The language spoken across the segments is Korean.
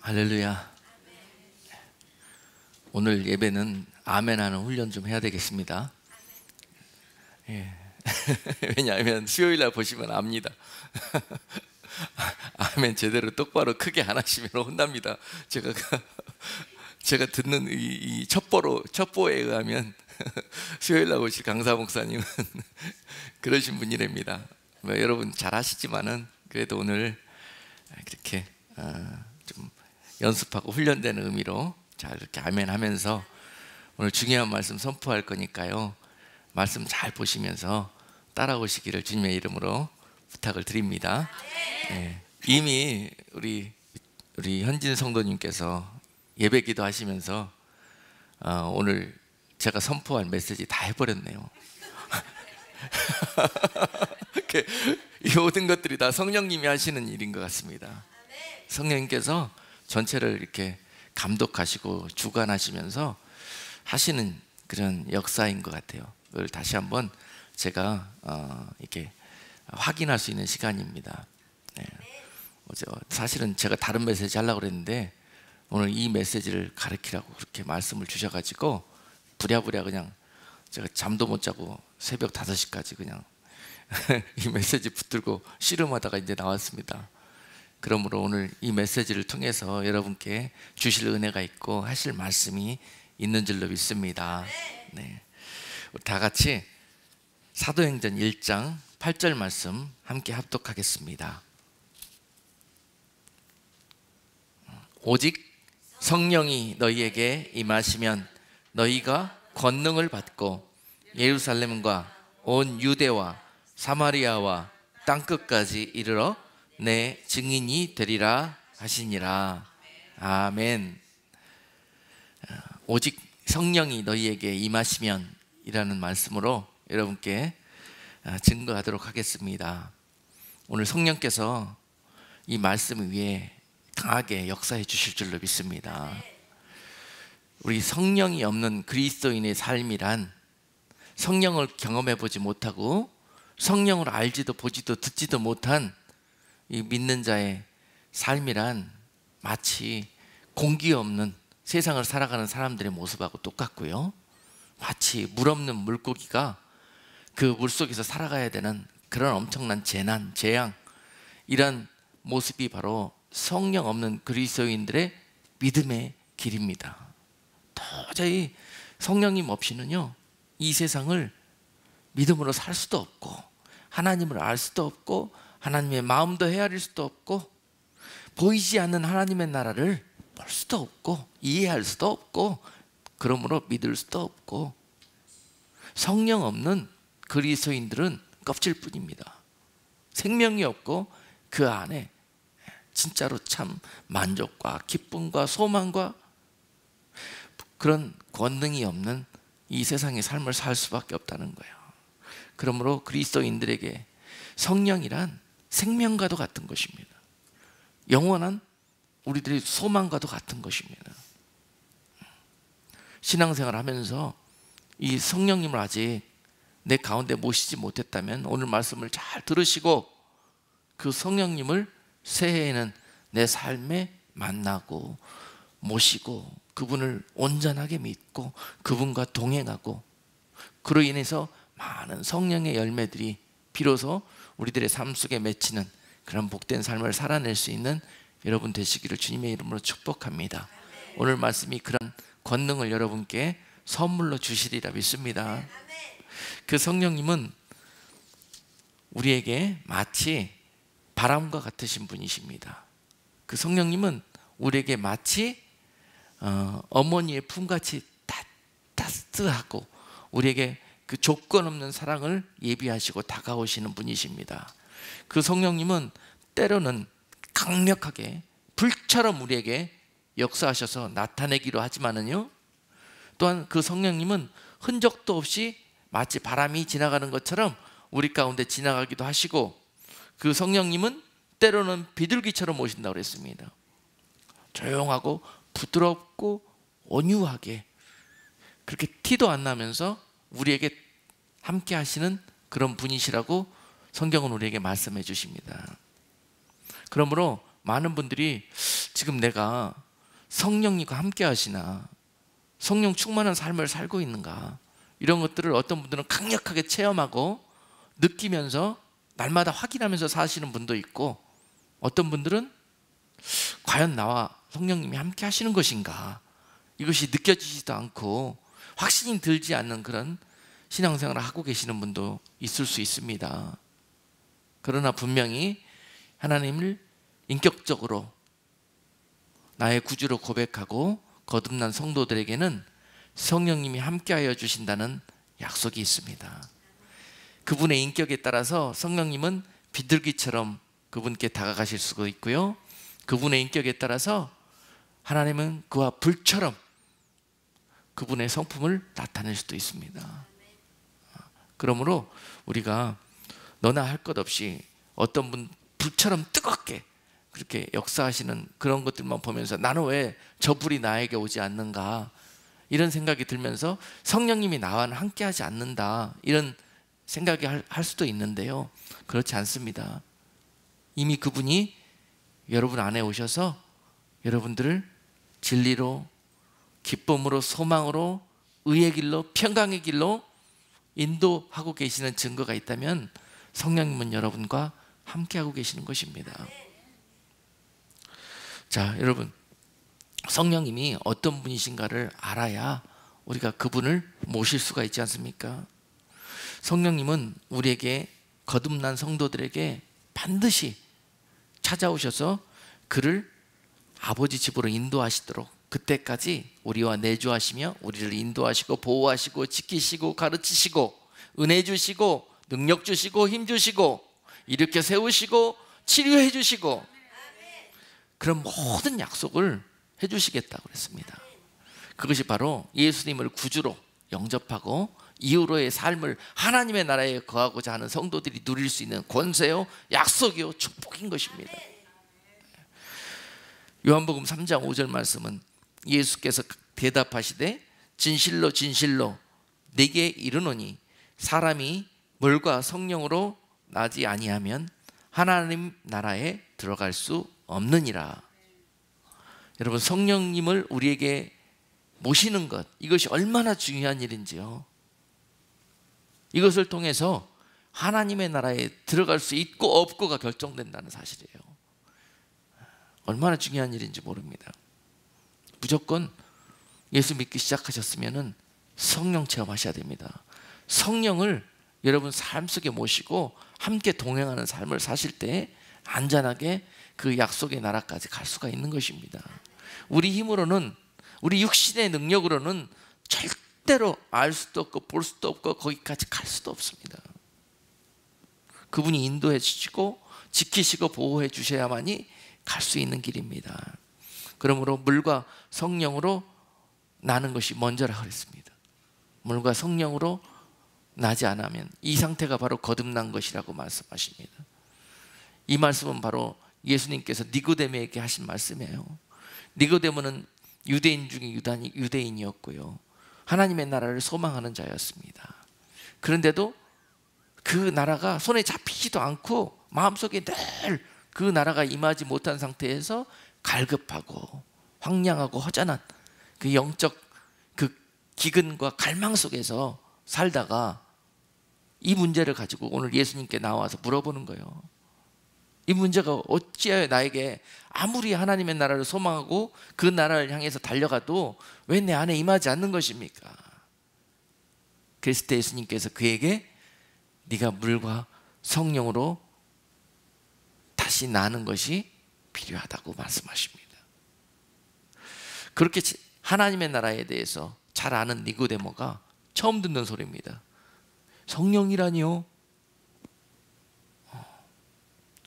할렐루야. 오늘 예배는 아멘하는 훈련 좀 해야 되겠습니다. 예. 왜냐하면 수요일날 보시면 압니다. 아멘 제대로 똑바로 크게 안 하시면 혼납니다. 제가 듣는 이 첩보에 의하면 수요일날 오실 강사 목사님은 그러신 분이랍니다. 여러분 잘 하시지만은 그래도 오늘 그렇게 좀 연습하고 훈련되는 의미로 잘 이렇게 아멘 하면서 오늘 중요한 말씀 선포할 거니까요, 말씀 잘 보시면서 따라오시기를 주님의 이름으로 부탁을 드립니다. 네. 이미 우리 현진 성도님께서 예배 기도 하시면서 오늘 제가 선포할 메시지 다 해버렸네요. 이 모든 것들이 다 성령님이 하시는 일인 것 같습니다. 성령님께서 전체를 이렇게 감독하시고 주관하시면서 하시는 그런 역사인 것 같아요. 그걸 다시 한번 제가 이렇게 확인할 수 있는 시간입니다. 네. 사실은 제가 다른 메시지 하려고 그랬는데 오늘 이 메시지를 가르치라고 그렇게 말씀을 주셔가지고 부랴부랴 그냥 제가 잠도 못 자고 새벽 5시까지 그냥 이 메시지 붙들고 씨름하다가 이제 나왔습니다. 그러므로 오늘 이 메시지를 통해서 여러분께 주실 은혜가 있고 하실 말씀이 있는 줄로 믿습니다. 네. 다 같이 사도행전 1장 8절 말씀 함께 합독하겠습니다. 오직 성령이 너희에게 임하시면 너희가 권능을 받고 예루살렘과 온 유대와 사마리아와 땅끝까지 이르러 내 증인이 되리라 하시니라. 아멘. 오직 성령이 너희에게 임하시면 이라는 말씀으로 여러분께 증거하도록 하겠습니다. 오늘 성령께서 이 말씀 위에 강하게 역사해 주실 줄로 믿습니다. 우리 성령이 없는 그리스도인의 삶이란 성령을 경험해 보지 못하고 성령을 알지도 보지도 듣지도 못한 이 믿는 자의 삶이란 마치 공기 없는 세상을 살아가는 사람들의 모습하고 똑같고요, 마치 물 없는 물고기가 그 물속에서 살아가야 되는 그런 엄청난 재난, 재앙, 이런 모습이 바로 성령 없는 그리스도인들의 믿음의 길입니다. 도저히 성령님 없이는요, 이 세상을 믿음으로 살 수도 없고 하나님을 알 수도 없고 하나님의 마음도 헤아릴 수도 없고 보이지 않는 하나님의 나라를 볼 수도 없고 이해할 수도 없고 그러므로 믿을 수도 없고, 성령 없는 그리스도인들은 껍질뿐입니다. 생명이 없고 그 안에 진짜로 참 만족과 기쁨과 소망과 그런 권능이 없는 이 세상의 삶을 살 수밖에 없다는 거예요. 그러므로 그리스도인들에게 성령이란 생명과도 같은 것입니다. 영원한 우리들의 소망과도 같은 것입니다. 신앙생활 하면서 이 성령님을 아직 내 가운데 모시지 못했다면 오늘 말씀을 잘 들으시고 그 성령님을 새해에는 내 삶에 만나고 모시고 그분을 온전하게 믿고 그분과 동행하고 그로 인해서 많은 성령의 열매들이 비로소 우리들의 삶 속에 맺히는 그런 복된 삶을 살아낼 수 있는 여러분 되시기를 주님의 이름으로 축복합니다. 오늘 말씀이 그런 권능을 여러분께 선물로 주시리라 믿습니다. 그 성령님은 우리에게 마치 바람과 같으신 분이십니다. 그 성령님은 우리에게 마치 어머니의 품같이 따뜻하고 우리에게 그 조건 없는 사랑을 예비하시고 다가오시는 분이십니다. 그 성령님은 때로는 강력하게 불처럼 우리에게 역사하셔서 나타내기로 하지만은요, 또한 그 성령님은 흔적도 없이 마치 바람이 지나가는 것처럼 우리 가운데 지나가기도 하시고, 그 성령님은 때로는 비둘기처럼 오신다고 그랬습니다. 조용하고 부드럽고 온유하게 그렇게 티도 안 나면서 우리에게 함께 하시는 그런 분이시라고 성경은 우리에게 말씀해 주십니다. 그러므로 많은 분들이 지금 내가 성령님과 함께 하시나, 성령 충만한 삶을 살고 있는가, 이런 것들을 어떤 분들은 강력하게 체험하고 느끼면서 날마다 확인하면서 사시는 분도 있고, 어떤 분들은 과연 나와 성령님이 함께 하시는 것인가, 이것이 느껴지지도 않고 확신이 들지 않는 그런 신앙생활을 하고 계시는 분도 있을 수 있습니다. 그러나 분명히 하나님을 인격적으로 나의 구주로 고백하고 거듭난 성도들에게는 성령님이 함께하여 주신다는 약속이 있습니다. 그분의 인격에 따라서 성령님은 비둘기처럼 그분께 다가가실 수가 있고요, 그분의 인격에 따라서 하나님은 그와 불처럼 그분의 성품을 나타낼 수도 있습니다. 그러므로 우리가 너나 할 것 없이 어떤 분 불처럼 뜨겁게 그렇게 역사하시는 그런 것들만 보면서 나는 왜 저 불이 나에게 오지 않는가, 이런 생각이 들면서 성령님이 나와는 함께하지 않는다, 이런 생각이 할 수도 있는데요, 그렇지 않습니다. 이미 그분이 여러분 안에 오셔서 여러분들을 진리로, 기쁨으로, 소망으로, 의의 길로, 평강의 길로 인도하고 계시는 증거가 있다면 성령님은 여러분과 함께하고 계시는 것입니다. 자, 여러분, 성령님이 어떤 분이신가를 알아야 우리가 그분을 모실 수가 있지 않습니까? 성령님은 우리에게, 거듭난 성도들에게 반드시 찾아오셔서 그를 아버지 집으로 인도하시도록, 그때까지 우리와 내주하시며 우리를 인도하시고 보호하시고 지키시고 가르치시고 은혜 주시고 능력 주시고 힘 주시고 일으켜 세우시고 치료해 주시고 그런 모든 약속을 해 주시겠다고 그랬습니다. 그것이 바로 예수님을 구주로 영접하고 이후로의 삶을 하나님의 나라에 거하고자 하는 성도들이 누릴 수 있는 권세요, 약속이요, 축복인 것입니다. 요한복음 3장 5절 말씀은 예수께서 대답하시되 진실로 진실로 네게 이르노니 사람이 물과 성령으로 나지 아니하면 하나님 나라에 들어갈 수 없느니라. 여러분, 성령님을 우리에게 모시는 것, 이것이 얼마나 중요한 일인지요. 이것을 통해서 하나님의 나라에 들어갈 수 있고 없고가 결정된다는 사실이에요. 얼마나 중요한 일인지 모릅니다. 무조건 예수 믿기 시작하셨으면 성령 체험하셔야 됩니다. 성령을 여러분 삶 속에 모시고 함께 동행하는 삶을 사실 때 안전하게 그 약속의 나라까지 갈 수가 있는 것입니다. 우리 힘으로는, 우리 육신의 능력으로는 절대로 알 수도 없고 볼 수도 없고 거기까지 갈 수도 없습니다. 그분이 인도해 주시고 지키시고 보호해 주셔야만이 갈 수 있는 길입니다. 그러므로 물과 성령으로 나는 것이 먼저라 그랬습니다. 물과 성령으로 나지 않으면 이 상태가 바로 거듭난 것이라고 말씀하십니다. 이 말씀은 바로 예수님께서 니고데모에게 하신 말씀이에요. 니고데모는 유대인 중에 유대인이었고요, 하나님의 나라를 소망하는 자였습니다. 그런데도 그 나라가 손에 잡히지도 않고 마음속에 늘 그 나라가 임하지 못한 상태에서 갈급하고 황량하고 허전한 그 영적 그 기근과 갈망 속에서 살다가 이 문제를 가지고 오늘 예수님께 나와서 물어보는 거예요. 이 문제가 어찌하여 나에게 아무리 하나님의 나라를 소망하고 그 나라를 향해서 달려가도 왜 내 안에 임하지 않는 것입니까? 그랬을 때 예수님께서 그에게 네가 물과 성령으로 다시 나는 것이 필요하다고 말씀하십니다. 그렇게 하나님의 나라에 대해서 잘 아는 니고데모가 처음 듣는 소리입니다. 성령이라니요?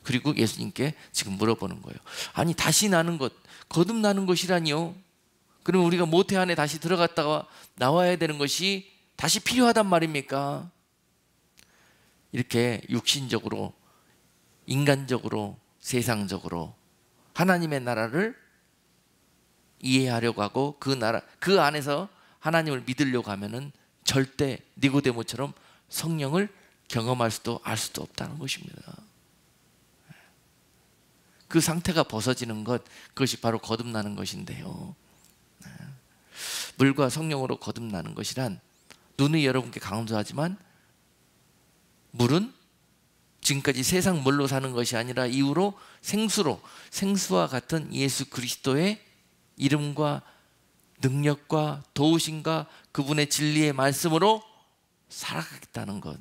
그리고 예수님께 지금 물어보는 거예요. 아니, 다시 나는 것, 거듭나는 것이라니요? 그러면 우리가 모태 안에 다시 들어갔다가 나와야 되는 것이 다시 필요하단 말입니까? 이렇게 육신적으로, 인간적으로, 세상적으로 하나님의 나라를 이해하려고 하고 그 나라, 그 안에서 하나님을 믿으려고 하면은 절대 니고데모처럼 성령을 경험할 수도 알 수도 없다는 것입니다. 그 상태가 벗어지는 것, 그것이 바로 거듭나는 것인데요. 물과 성령으로 거듭나는 것이란, 눈이 여러분께 강조하지만 물은 지금까지 세상 물로 사는 것이 아니라 이후로 생수로, 생수와 같은 예수 그리스도의 이름과 능력과 도우심과 그분의 진리의 말씀으로 살아가겠다는 것,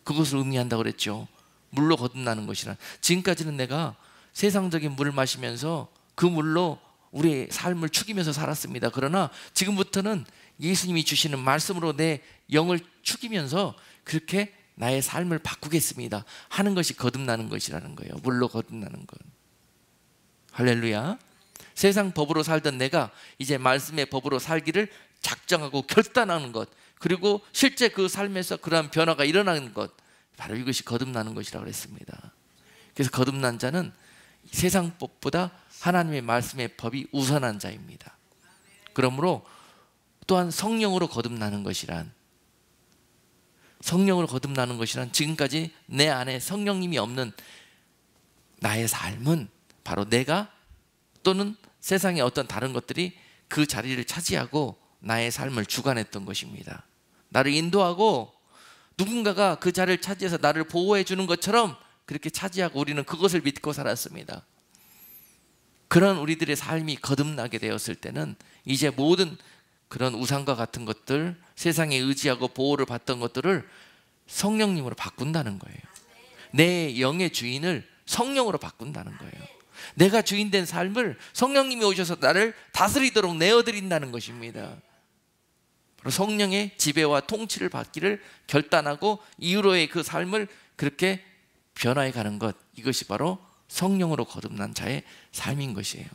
그것을 의미한다고 그랬죠. 물로 거듭나는 것이란, 지금까지는 내가 세상적인 물을 마시면서 그 물로 우리의 삶을 축이면서 살았습니다. 그러나 지금부터는 예수님이 주시는 말씀으로 내 영을 축이면서 그렇게 나의 삶을 바꾸겠습니다 하는 것이 거듭나는 것이라는 거예요. 물로 거듭나는 것. 할렐루야. 세상 법으로 살던 내가 이제 말씀의 법으로 살기를 작정하고 결단하는 것, 그리고 실제 그 삶에서 그러한 변화가 일어나는 것, 바로 이것이 거듭나는 것이라고 했습니다. 그래서 거듭난 자는 세상 법보다 하나님의 말씀의 법이 우선한 자입니다. 그러므로 또한 성령으로 거듭나는 것이란, 성령으로 거듭나는 것이란 지금까지 내 안에 성령님이 없는 나의 삶은 바로 내가 또는 세상의 어떤 다른 것들이 그 자리를 차지하고 나의 삶을 주관했던 것입니다. 나를 인도하고 누군가가 그 자리를 차지해서 나를 보호해 주는 것처럼 그렇게 차지하고 우리는 그것을 믿고 살았습니다. 그런 우리들의 삶이 거듭나게 되었을 때는 이제 모든 그런 우상과 같은 것들, 세상에 의지하고 보호를 받던 것들을 성령님으로 바꾼다는 거예요. 내 영의 주인을 성령으로 바꾼다는 거예요. 내가 주인된 삶을 성령님이 오셔서 나를 다스리도록 내어드린다는 것입니다. 바로 성령의 지배와 통치를 받기를 결단하고 이후로의 그 삶을 그렇게 변화해 가는 것, 이것이 바로 성령으로 거듭난 자의 삶인 것이에요.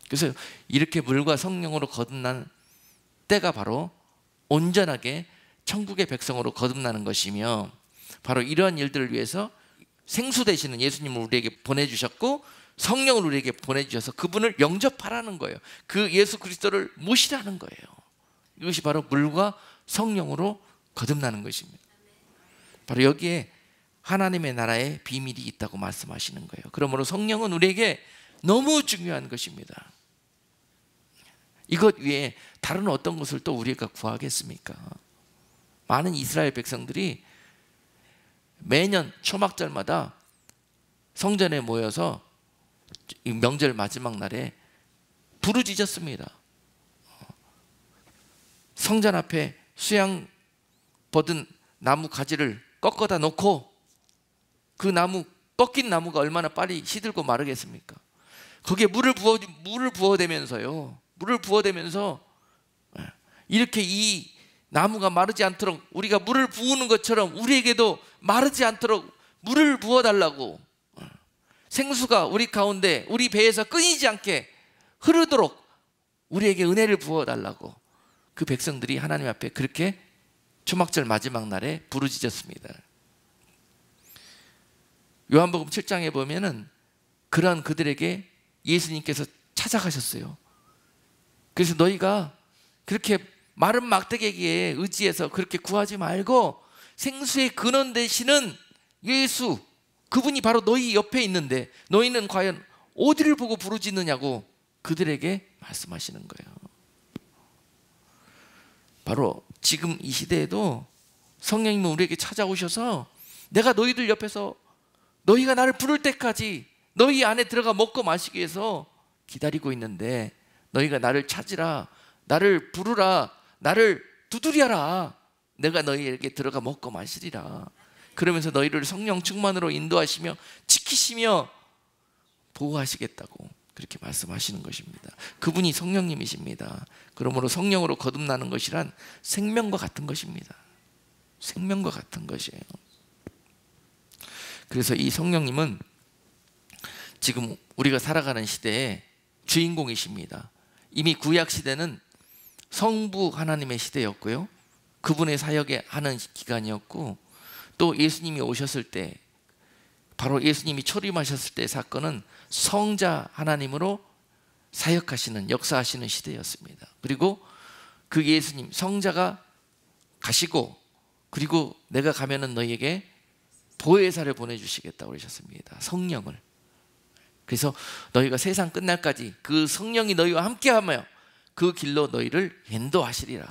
그래서 이렇게 물과 성령으로 거듭난 때가 바로 온전하게 천국의 백성으로 거듭나는 것이며, 바로 이러한 일들을 위해서 생수 되시는 예수님을 우리에게 보내주셨고 성령을 우리에게 보내주셔서 그분을 영접하라는 거예요. 그 예수 그리스도를 모시라는 거예요. 이것이 바로 물과 성령으로 거듭나는 것입니다. 바로 여기에 하나님의 나라의 비밀이 있다고 말씀하시는 거예요. 그러므로 성령은 우리에게 너무 중요한 것입니다. 이것 위에 다른 어떤 것을 또 우리가 구하겠습니까? 많은 이스라엘 백성들이 매년 초막절마다 성전에 모여서 명절 마지막 날에 부르짖었습니다. 성전 앞에 수양 뻗은 나무 가지를 꺾어다 놓고, 그 나무, 꺾인 나무가 얼마나 빨리 시들고 마르겠습니까? 거기에 물을 부어대면서요, 물을 부어대면서 이렇게 이 나무가 마르지 않도록 우리가 물을 부으는 것처럼 우리에게도 마르지 않도록 물을 부어달라고, 생수가 우리 가운데 우리 배에서 끊이지 않게 흐르도록 우리에게 은혜를 부어달라고 그 백성들이 하나님 앞에 그렇게 초막절 마지막 날에 부르짖었습니다. 요한복음 7장에 보면은 그런 그들에게 예수님께서 찾아가셨어요. 그래서 너희가 그렇게 마른 막대기에 의지해서 그렇게 구하지 말고 생수의 근원 되시는 예수, 그분이 바로 너희 옆에 있는데 너희는 과연 어디를 보고 부르짖느냐고 그들에게 말씀하시는 거예요. 바로 지금 이 시대에도 성령님은 우리에게 찾아오셔서 내가 너희들 옆에서 너희가 나를 부를 때까지 너희 안에 들어가 먹고 마시기 위해서 기다리고 있는데, 너희가 나를 찾으라, 나를 부르라, 나를 두드려라, 내가 너희에게 들어가 먹고 마시리라. 그러면서 너희를 성령 충만으로 인도하시며 지키시며 보호하시겠다고 그렇게 말씀하시는 것입니다. 그분이 성령님이십니다. 그러므로 성령으로 거듭나는 것이란 생명과 같은 것입니다. 생명과 같은 것이에요. 그래서 이 성령님은 지금 우리가 살아가는 시대에 주인공이십니다. 이미 구약 시대는 성부 하나님의 시대였고요, 그분의 사역에 하는 기간이었고, 또 예수님이 오셨을 때, 바로 예수님이 초림하셨을 때 사건은 성자 하나님으로 사역하시는, 역사하시는 시대였습니다. 그리고 그 예수님 성자가 가시고, 그리고 내가 가면은 너희에게 보혜사를 보내주시겠다고 그러셨습니다. 성령을. 그래서 너희가 세상 끝날까지 그 성령이 너희와 함께하며 그 길로 너희를 인도하시리라,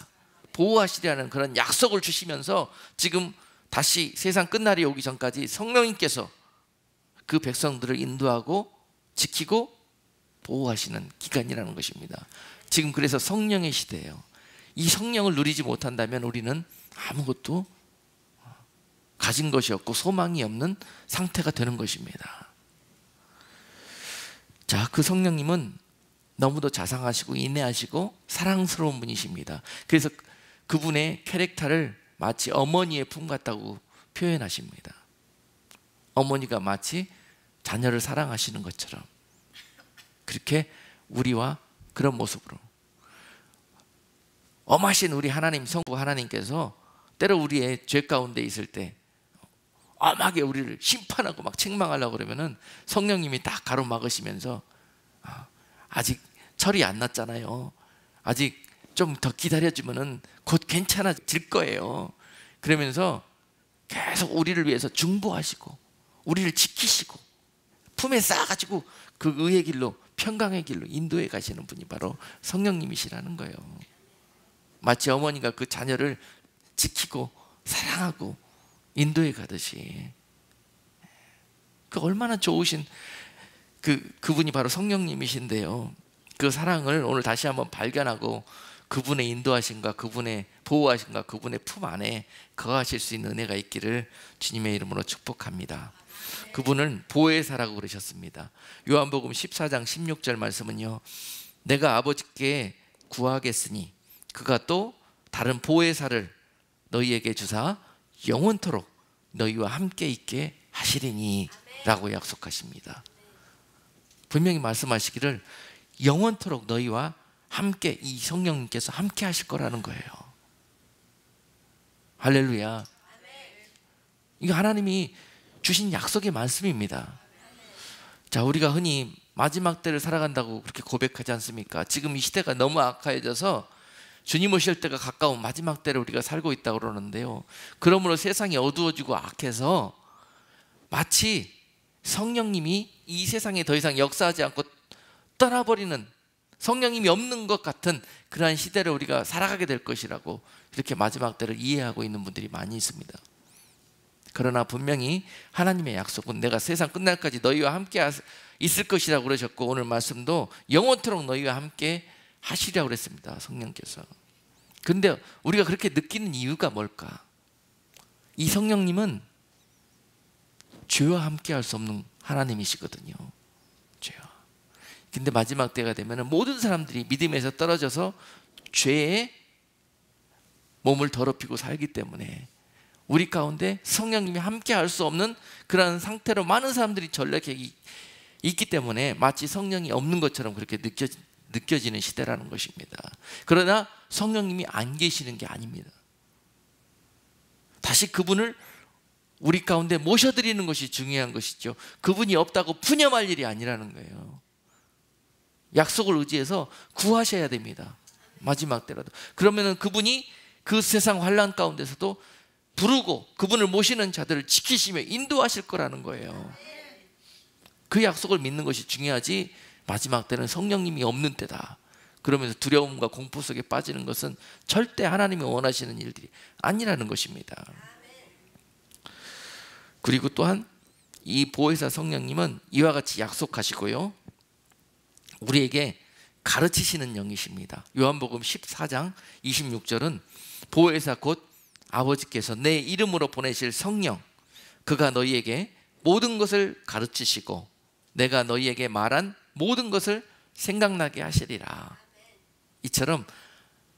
보호하시리라는 그런 약속을 주시면서 지금 다시 세상 끝날이 오기 전까지 성령님께서 그 백성들을 인도하고 지키고 보호하시는 기간이라는 것입니다. 지금 그래서 성령의 시대예요. 이 성령을 누리지 못한다면 우리는 아무것도 가진 것이 없고 소망이 없는 상태가 되는 것입니다. 자, 그 성령님은 너무도 자상하시고 인내하시고 사랑스러운 분이십니다. 그래서 그분의 캐릭터를 마치 어머니의 품 같다고 표현하십니다. 어머니가 마치 자녀를 사랑하시는 것처럼 그렇게 우리와 그런 모습으로 엄하신 우리 하나님, 성부 하나님께서 때로 우리의 죄 가운데 있을 때 엄하게 우리를 심판하고 막 책망하려고 그러면은 성령님이 딱 가로막으시면서 아직 철이 안 났잖아요. 아직 좀 더 기다려주면은 곧 괜찮아질 거예요. 그러면서 계속 우리를 위해서 중보하시고 우리를 지키시고 품에 쌓아가지고 그 의의 길로, 평강의 길로 인도해 가시는 분이 바로 성령님이시라는 거예요. 마치 어머니가 그 자녀를 지키고 사랑하고 인도해 가듯이, 그 얼마나 좋으신 그분이 바로 성령님이신데요. 그 사랑을 오늘 다시 한번 발견하고 그분의 인도하심과 그분의 보호하심과 그분의 품 안에 거하실 수 있는 은혜가 있기를 주님의 이름으로 축복합니다. 그분은 보혜사라고 그러셨습니다. 요한복음 14장 16절 말씀은요, 내가 아버지께 구하겠으니 그가 또 다른 보혜사를 너희에게 주사 영원토록 너희와 함께 있게 하시리니 라고 약속하십니다. 분명히 말씀하시기를 영원토록 너희와 함께, 이 성령님께서 함께 하실 거라는 거예요. 할렐루야. 이거 하나님이 주신 약속의 말씀입니다. 자, 우리가 흔히 마지막 때를 살아간다고 그렇게 고백하지 않습니까? 지금 이 시대가 너무 악화해져서 주님 오실 때가 가까운 마지막 때를 우리가 살고 있다고 그러는데요, 그러므로 세상이 어두워지고 악해서 마치 성령님이 이 세상에 더 이상 역사하지 않고 떠나버리는, 성령님이 없는 것 같은 그러한 시대를 우리가 살아가게 될 것이라고 이렇게 마지막 때를 이해하고 있는 분들이 많이 있습니다. 그러나 분명히 하나님의 약속은 내가 세상 끝날까지 너희와 함께 있을 것이라고 그러셨고, 오늘 말씀도 영원토록 너희와 함께 하시려고 그랬습니다, 성령께서. 그런데 우리가 그렇게 느끼는 이유가 뭘까? 이 성령님은 죄와 함께 할 수 없는 하나님이시거든요. 죄와. 근데 마지막 때가 되면 모든 사람들이 믿음에서 떨어져서 죄에 몸을 더럽히고 살기 때문에 우리 가운데 성령님이 함께 할 수 없는 그런 상태로 많은 사람들이 전락해 있기 때문에 마치 성령이 없는 것처럼 그렇게 느껴지는 시대라는 것입니다. 그러나 성령님이 안 계시는 게 아닙니다. 다시 그분을 우리 가운데 모셔드리는 것이 중요한 것이죠. 그분이 없다고 푸념할 일이 아니라는 거예요. 약속을 의지해서 구하셔야 됩니다, 마지막 때라도. 그러면은 그분이 그 세상 환난 가운데서도 부르고 그분을 모시는 자들을 지키시며 인도하실 거라는 거예요. 그 약속을 믿는 것이 중요하지, 마지막 때는 성령님이 없는 때다 그러면서 두려움과 공포 속에 빠지는 것은 절대 하나님이 원하시는 일들이 아니라는 것입니다. 그리고 또한 이 보혜사 성령님은 이와 같이 약속하시고요, 우리에게 가르치시는 영이십니다. 요한복음 14장 26절은 보혜사 곧 아버지께서 내 이름으로 보내실 성령, 그가 너희에게 모든 것을 가르치시고 내가 너희에게 말한 모든 것을 생각나게 하시리라. 이처럼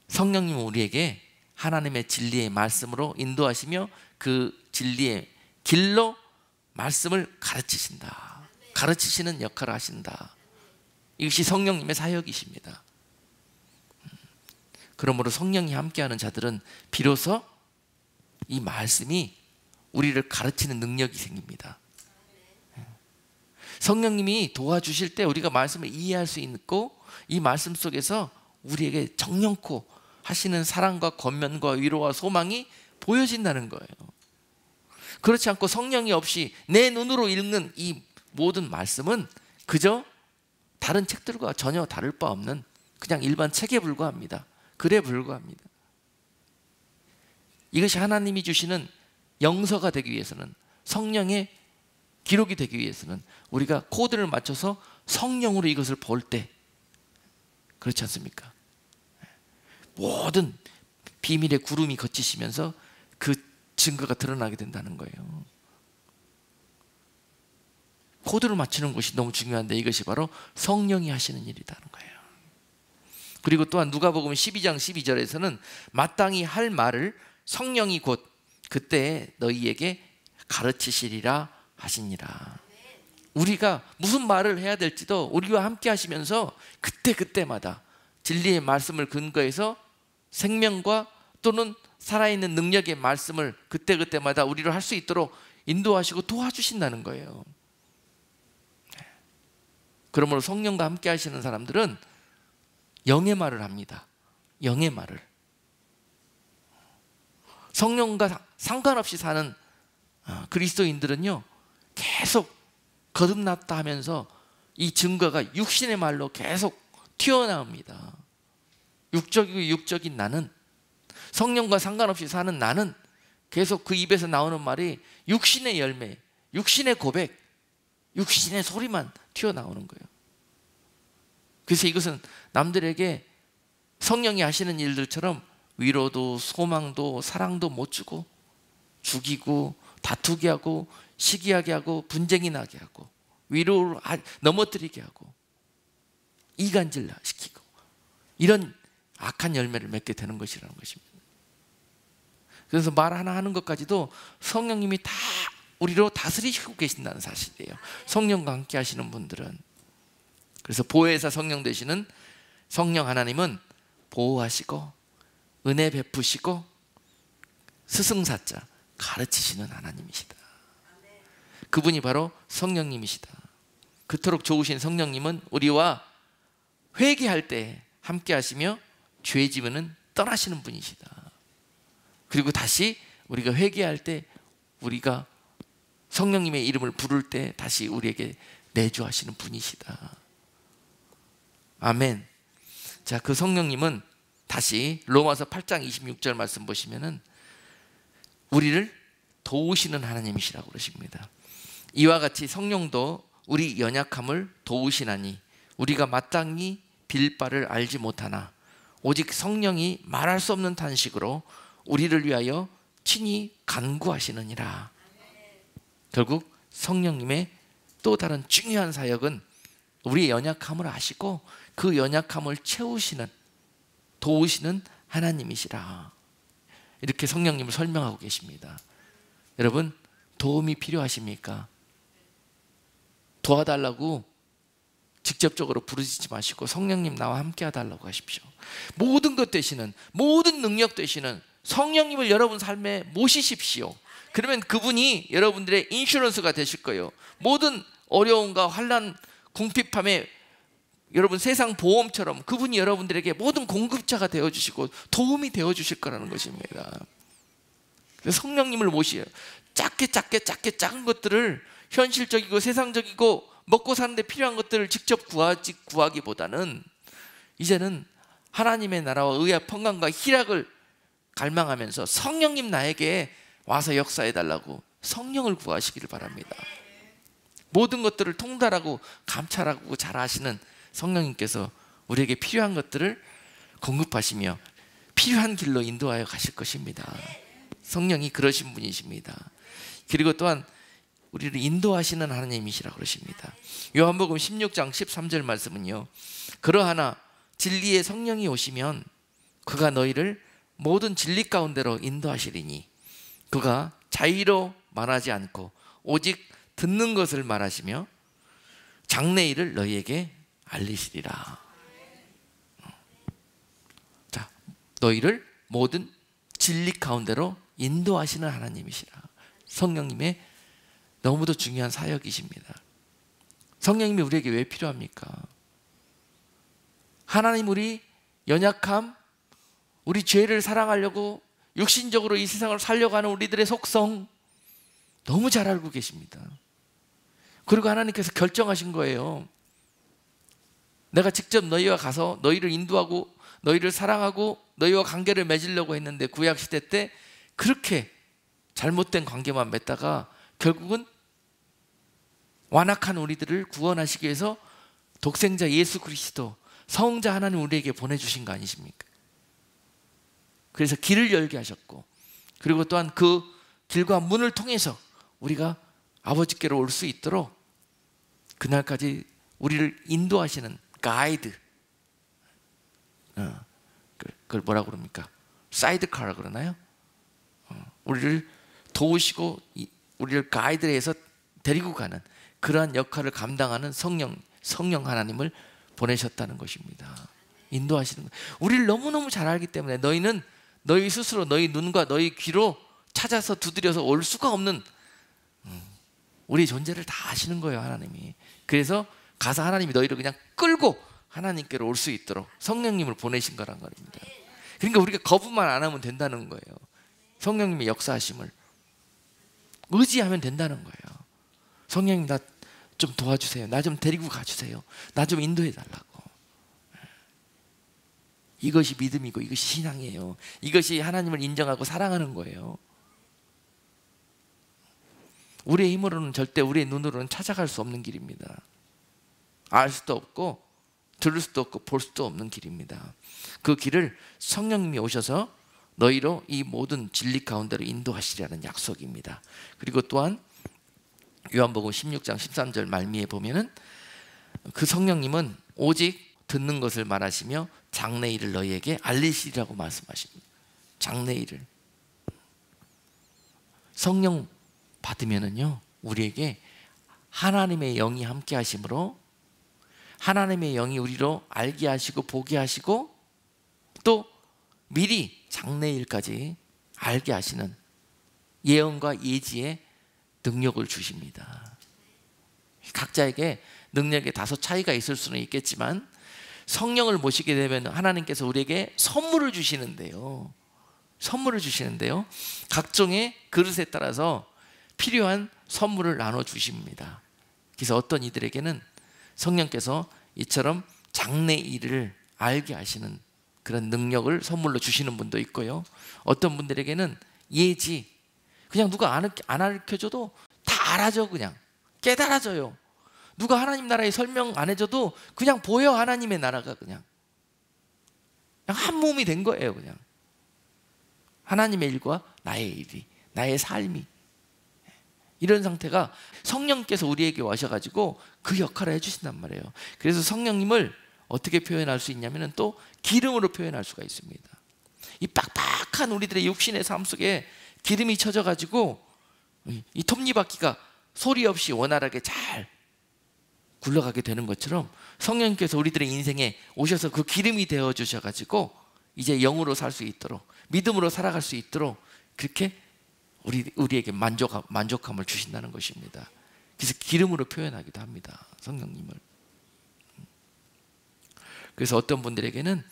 성령님은 우리에게 하나님의 진리의 말씀으로 인도하시며 그 진리의 길로 말씀을 가르치신다, 가르치시는 역할을 하신다. 이것이 성령님의 사역이십니다. 그러므로 성령이 함께하는 자들은 비로소 이 말씀이 우리를 가르치는 능력이 생깁니다. 성령님이 도와주실 때 우리가 말씀을 이해할 수 있고, 이 말씀 속에서 우리에게 정령코 하시는 사랑과 권면과 위로와 소망이 보여진다는 거예요. 그렇지 않고 성령이 없이 내 눈으로 읽는 이 모든 말씀은 그저 다른 책들과 전혀 다를 바 없는 그냥 일반 책에 불과합니다. 글에 불과합니다. 이것이 하나님이 주시는 영서가 되기 위해서는, 성령의 기록이 되기 위해서는 우리가 코드를 맞춰서 성령으로 이것을 볼 때, 그렇지 않습니까? 모든 비밀의 구름이 걷히시면서 그 증거가 드러나게 된다는 거예요. 코드를 맞추는 것이 너무 중요한데, 이것이 바로 성령이 하시는 일이라는 거예요. 그리고 또한 누가복음 12장 12절에서는 마땅히 할 말을 성령이 곧 그때 너희에게 가르치시리라 하시니라. 우리가 무슨 말을 해야 될지도 우리와 함께 하시면서 그때그때마다 진리의 말씀을 근거해서 생명과 또는 살아있는 능력의 말씀을 그때그때마다 우리로 할 수 있도록 인도하시고 도와주신다는 거예요. 그러므로 성령과 함께 하시는 사람들은 영의 말을 합니다. 영의 말을. 성령과 상관없이 사는 그리스도인들은요, 계속 거듭났다 하면서 이 증거가 육신의 말로 계속 튀어나옵니다. 육적이고 육적인 나는, 성령과 상관없이 사는 나는 계속 그 입에서 나오는 말이 육신의 열매, 육신의 고백, 육신의 소리만 튀어나오는 거예요. 그래서 이것은 남들에게 성령이 하시는 일들처럼 위로도 소망도 사랑도 못 주고, 죽이고 다투게 하고 시기하게 하고 분쟁이 나게 하고 위로를 넘어뜨리게 하고 이간질 시키고, 이런 악한 열매를 맺게 되는 것이라는 것입니다. 그래서 말 하나 하는 것까지도 성령님이 다 우리로 다스리시고 계신다는 사실이에요. 성령과 함께 하시는 분들은. 그래서 보혜사 성령 되시는 성령 하나님은 보호하시고 은혜 베푸시고 스승사자 가르치시는 하나님이시다. 그분이 바로 성령님이시다. 그토록 좋으신 성령님은 우리와 회개할 때 함께 하시며 죄 지으면 떠나시는 분이시다. 그리고 다시 우리가 회개할 때, 우리가 성령님의 이름을 부를 때 다시 우리에게 내주하시는 분이시다. 아멘. 자, 그 성령님은 다시 로마서 8장 26절 말씀 보시면은 우리를 도우시는 하나님이시라고 그러십니다. 이와 같이 성령도 우리 연약함을 도우시나니 우리가 마땅히 빌 바를 알지 못하나 오직 성령이 말할 수 없는 탄식으로 우리를 위하여 친히 간구하시느니라. 결국 성령님의 또 다른 중요한 사역은 우리의 연약함을 아시고 그 연약함을 채우시는, 도우시는 하나님이시라. 이렇게 성령님을 설명하고 계십니다. 여러분, 도움이 필요하십니까? 도와달라고 직접적으로 부르시지 마시고 성령님 나와 함께 해달라고 하십시오. 모든 것 되시는, 모든 능력 되시는 성령님을 여러분 삶에 모시십시오. 그러면 그분이 여러분들의 인슈런스가 되실 거예요. 모든 어려움과 환난, 궁핍함에 여러분 세상 보험처럼 그분이 여러분들에게 모든 공급자가 되어주시고 도움이 되어주실 거라는 것입니다. 그래서 성령님을 모시요. 작은 것들을, 현실적이고 세상적이고 먹고 사는데 필요한 것들을 직접 구하기보다는 이제는 하나님의 나라와 의와 평강과 희락을 갈망하면서 성령님 나에게 와서 역사해달라고 성령을 구하시기를 바랍니다. 모든 것들을 통달하고 감찰하고 잘 아시는 성령님께서 우리에게 필요한 것들을 공급하시며 필요한 길로 인도하여 가실 것입니다. 성령이 그러신 분이십니다. 그리고 또한 우리를 인도하시는 하나님이시라고 그러십니다. 요한복음 16장 13절 말씀은요, 그러하나 진리의 성령이 오시면 그가 너희를 모든 진리 가운데로 인도하시리니 그가 자의로 말하지 않고 오직 듣는 것을 말하시며 장래일을 너희에게 알리시리라. 자, 너희를 모든 진리 가운데로 인도하시는 하나님이시라. 성령님의 너무도 중요한 사역이십니다. 성령님이 우리에게 왜 필요합니까? 하나님, 우리 연약함, 우리 죄를 사랑하려고 육신적으로 이 세상을 살려고 하는 우리들의 속성 너무 잘 알고 계십니다. 그리고 하나님께서 결정하신 거예요. 내가 직접 너희와 가서 너희를 인도하고 너희를 사랑하고 너희와 관계를 맺으려고 했는데, 구약시대 때 그렇게 잘못된 관계만 맺다가 결국은 완악한 우리들을 구원하시기 위해서 독생자 예수 그리스도, 성자 하나님 우리에게 보내주신 거 아니십니까? 그래서 길을 열게 하셨고, 그리고 또한 그 길과 문을 통해서 우리가 아버지께로 올 수 있도록 그날까지 우리를 인도하시는 가이드, 그걸 뭐라고 그럽니까? 사이드카라 그러나요? 우리를 도우시고 우리를 가이드해서 데리고 가는 그러한 역할을 감당하는 성령 하나님을 보내셨다는 것입니다. 인도하시는 거예요. 우리를 너무너무 잘 알기 때문에 너희는 너희 스스로 너희 눈과 너희 귀로 찾아서 두드려서 올 수가 없는 우리 존재를 다 아시는 거예요, 하나님이. 그래서 가서 하나님이 너희를 그냥 끌고 하나님께로 올 수 있도록 성령님을 보내신 거란 말입니다. 그러니까 우리가 거부만 안 하면 된다는 거예요. 성령님의 역사하심을 의지하면 된다는 거예요. 성령님, 나 좀 도와주세요. 나 좀 데리고 가주세요. 나 좀 인도해 달라고. 이것이 믿음이고 이것이 신앙이에요. 이것이 하나님을 인정하고 사랑하는 거예요. 우리의 힘으로는 절대, 우리의 눈으로는 찾아갈 수 없는 길입니다. 알 수도 없고 들을 수도 없고 볼 수도 없는 길입니다. 그 길을 성령님이 오셔서 너희로 이 모든 진리 가운데로 인도하시리라는 약속입니다. 그리고 또한 요한복음 16장 13절 말미에 보면은 그 성령님은 오직 듣는 것을 말하시며 장래일을 너희에게 알리시리라고 말씀하십니다. 장래일을. 성령 받으면은요, 우리에게 하나님의 영이 함께 하심으로 하나님의 영이 우리로 알게 하시고 보게 하시고 또 미리 장래일까지 알게 하시는 예언과 예지의 능력을 주십니다. 각자에게 능력에 다소 차이가 있을 수는 있겠지만 성령을 모시게 되면 하나님께서 우리에게 선물을 주시는데요. 선물을 주시는데요. 각종의 그릇에 따라서 필요한 선물을 나눠 주십니다. 그래서 어떤 이들에게는 성령께서 이처럼 장래일을 알게 하시는 그런 능력을 선물로 주시는 분도 있고요. 어떤 분들에게는 예지, 그냥 누가 안 가르쳐줘도 다 알아져. 그냥 깨달아져요. 누가 하나님 나라에 설명 안 해줘도 그냥 보여. 하나님의 나라가 그냥 한 몸이 된 거예요. 그냥 하나님의 일과 나의 일이, 나의 삶이, 이런 상태가 성령께서 우리에게 와셔가지고 그 역할을 해주신단 말이에요. 그래서 성령님을 어떻게 표현할 수 있냐면 또 기름으로 표현할 수가 있습니다. 이 빡빡한 우리들의 육신의 삶 속에 기름이 쳐져가지고 이 톱니바퀴가 소리 없이 원활하게 잘 굴러가게 되는 것처럼 성령님께서 우리들의 인생에 오셔서 그 기름이 되어 주셔가지고 이제 영으로 살 수 있도록, 믿음으로 살아갈 수 있도록 그렇게 우리에게 만족함을 주신다는 것입니다. 그래서 기름으로 표현하기도 합니다, 성령님을. 그래서 어떤 분들에게는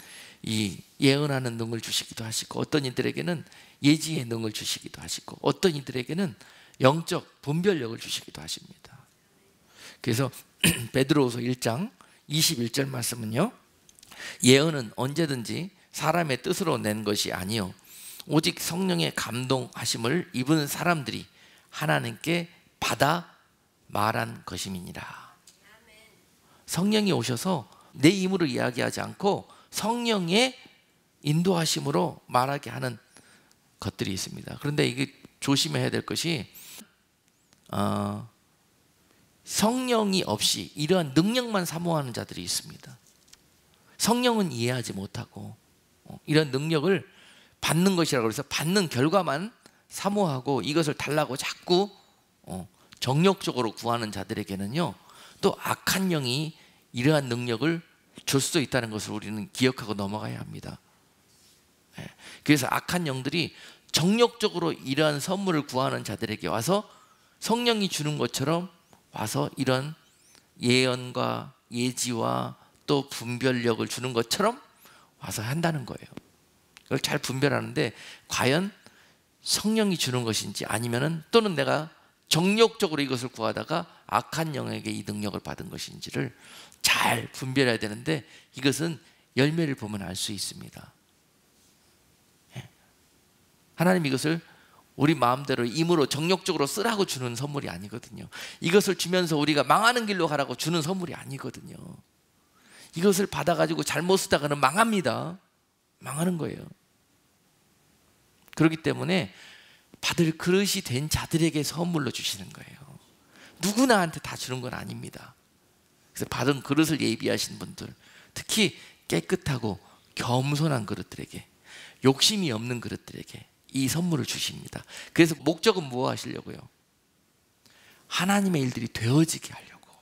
이 예언하는 능을 주시기도 하시고, 어떤 이들에게는 예지의 능을 주시기도 하시고, 어떤 이들에게는 영적 분별력을 주시기도 하십니다. 그래서 베드로후서 1장 21절 말씀은요, 예언은 언제든지 사람의 뜻으로 낸 것이 아니요 오직 성령의 감동하심을 입은 사람들이 하나님께 받아 말한 것임이니라. 성령이 오셔서 내 힘으로 이야기하지 않고 성령의 인도하심으로 말하게 하는 것들이 있습니다. 그런데 이게 조심해야 될 것이 성령이 없이 이러한 능력만 사모하는 자들이 있습니다. 성령은 이해하지 못하고 이런 능력을 받는 것이라고 해서 받는 결과만 사모하고 이것을 달라고 자꾸 정욕적으로 구하는 자들에게는요, 또 악한 영이 이러한 능력을 줄 수도 있다는 것을 우리는 기억하고 넘어가야 합니다. 그래서 악한 영들이 정욕적으로 이러한 선물을 구하는 자들에게 와서 성령이 주는 것처럼 와서 이런 예언과 예지와 또 분별력을 주는 것처럼 와서 한다는 거예요. 그걸 잘 분별하는데 과연 성령이 주는 것인지 아니면은 또는 내가 정욕적으로 이것을 구하다가 악한 영에게 이 능력을 받은 것인지를 잘 분별해야 되는데, 이것은 열매를 보면 알 수 있습니다. 하나님 이것을 우리 마음대로 임으로 정욕적으로 쓰라고 주는 선물이 아니거든요. 이것을 주면서 우리가 망하는 길로 가라고 주는 선물이 아니거든요. 이것을 받아가지고 잘못 쓰다가는 망합니다. 망하는 거예요. 그렇기 때문에 받을 그릇이 된 자들에게 선물로 주시는 거예요. 누구나한테 다 주는 건 아닙니다. 그래서 받은 그릇을 예비하신 분들, 특히 깨끗하고 겸손한 그릇들에게, 욕심이 없는 그릇들에게 이 선물을 주십니다. 그래서 목적은 뭐 하시려고요? 하나님의 일들이 되어지게 하려고,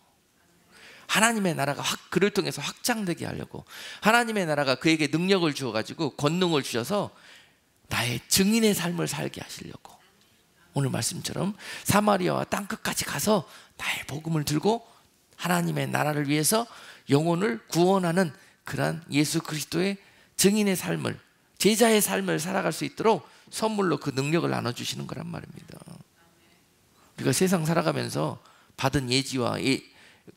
하나님의 나라가 그를 통해서 확장되게 하려고, 하나님의 나라가 그에게 능력을 주어가지고 권능을 주셔서 나의 증인의 삶을 살게 하시려고, 오늘 말씀처럼 사마리아와 땅끝까지 가서 나의 복음을 들고 하나님의 나라를 위해서 영혼을 구원하는 그러한 예수 그리스도의 증인의 삶을, 제자의 삶을 살아갈 수 있도록 선물로 그 능력을 나눠주시는 거란 말입니다. 우리가 세상 살아가면서 받은 예지와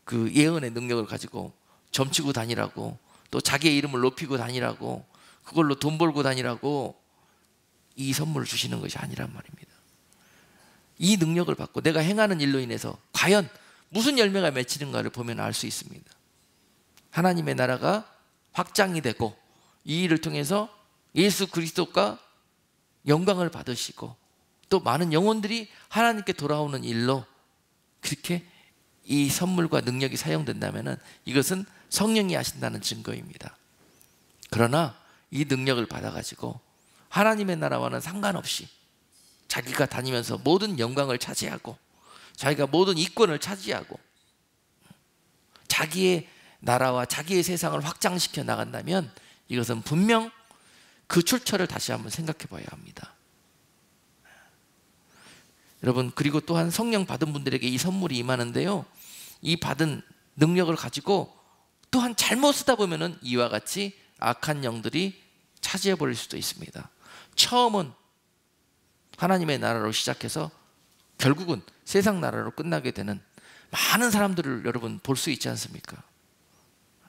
그 예언의 능력을 가지고 점치고 다니라고, 또 자기의 이름을 높이고 다니라고, 그걸로 돈 벌고 다니라고 이 선물을 주시는 것이 아니란 말입니다. 이 능력을 받고 내가 행하는 일로 인해서 과연 무슨 열매가 맺히는가를 보면 알 수 있습니다. 하나님의 나라가 확장이 되고 이 일을 통해서 예수 그리스도가 영광을 받으시고 또 많은 영혼들이 하나님께 돌아오는 일로 그렇게 이 선물과 능력이 사용된다면 이것은 성령이 하신다는 증거입니다. 그러나 이 능력을 받아가지고 하나님의 나라와는 상관없이 자기가 다니면서 모든 영광을 차지하고 자기가 모든 이권을 차지하고 자기의 나라와 자기의 세상을 확장시켜 나간다면 이것은 분명 그 출처를 다시 한번 생각해 봐야 합니다. 여러분, 그리고 또한 성령 받은 분들에게 이 선물이 임하는데요, 이 받은 능력을 가지고 또한 잘못 쓰다 보면은 이와 같이 악한 영들이 차지해 버릴 수도 있습니다. 처음은 하나님의 나라로 시작해서 결국은 세상 나라로 끝나게 되는 많은 사람들을 여러분 볼 수 있지 않습니까?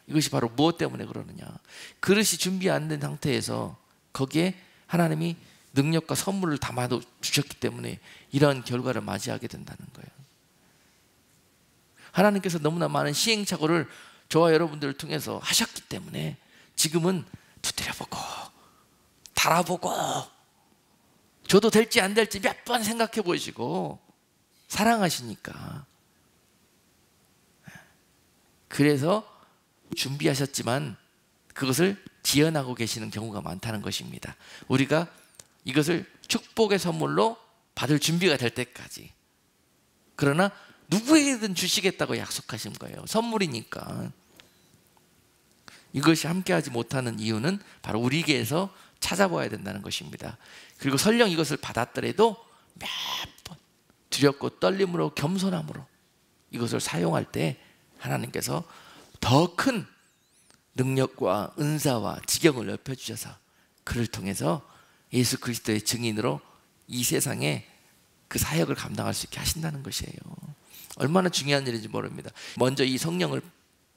이것이 바로 무엇 때문에 그러느냐? 그릇이 준비 안 된 상태에서 거기에 하나님이 능력과 선물을 담아 주셨기 때문에 이러한 결과를 맞이하게 된다는 거예요. 하나님께서 너무나 많은 시행착오를 저와 여러분들을 통해서 하셨기 때문에 지금은 두드려보고 달아보고 저도 될지 안 될지 몇 번 생각해 보시고 사랑하시니까, 그래서 준비하셨지만 그것을 지연하고 계시는 경우가 많다는 것입니다. 우리가 이것을 축복의 선물로 받을 준비가 될 때까지, 그러나 누구에게든 주시겠다고 약속하신 거예요. 선물이니까. 이것이 함께하지 못하는 이유는 바로 우리에게서 찾아봐야 된다는 것입니다. 그리고 설령 이것을 받았더라도 몇 번 두렵고 떨림으로 겸손함으로 이것을 사용할 때 하나님께서 더 큰 능력과 은사와 지경을 넓혀주셔서 그를 통해서 예수 그리스도의 증인으로 이 세상에 그 사역을 감당할 수 있게 하신다는 것이에요. 얼마나 중요한 일인지 모릅니다. 먼저 이 성령을